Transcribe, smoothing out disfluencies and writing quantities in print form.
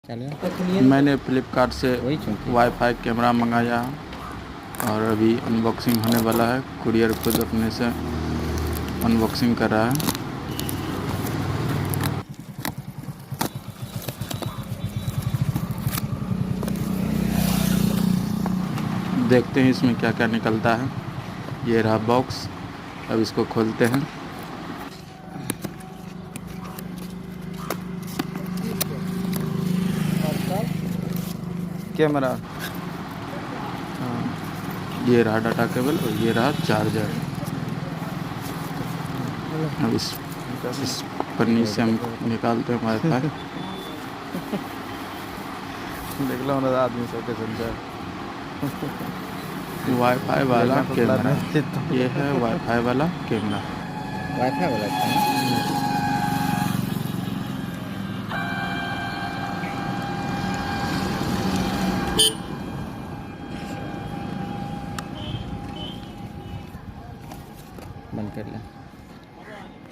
चलो मैंने फ्लिपकार्ट से वही चुनते वाईफाई कैमरा मंगाया और अभी अनबॉक्सिंग होने वाला है। कुरियर खुद अपने से अनबॉक्सिंग कर रहा है। देखते हैं इसमें क्या क्या निकलता है। ये रहा बॉक्स, अब इसको खोलते हैं। कैमरा, हाँ, ये रहा डाटा केबल और ये रहा चार्जर। अब इस पन्नी से हम निकालते हैं वाईफाई। देख लो ना आदमी सबके संचार वाईफाई वाला कैमरा, ये है वाईफाई वाला कैमरा। वाईफाई वाला था ना। बंद कर ले।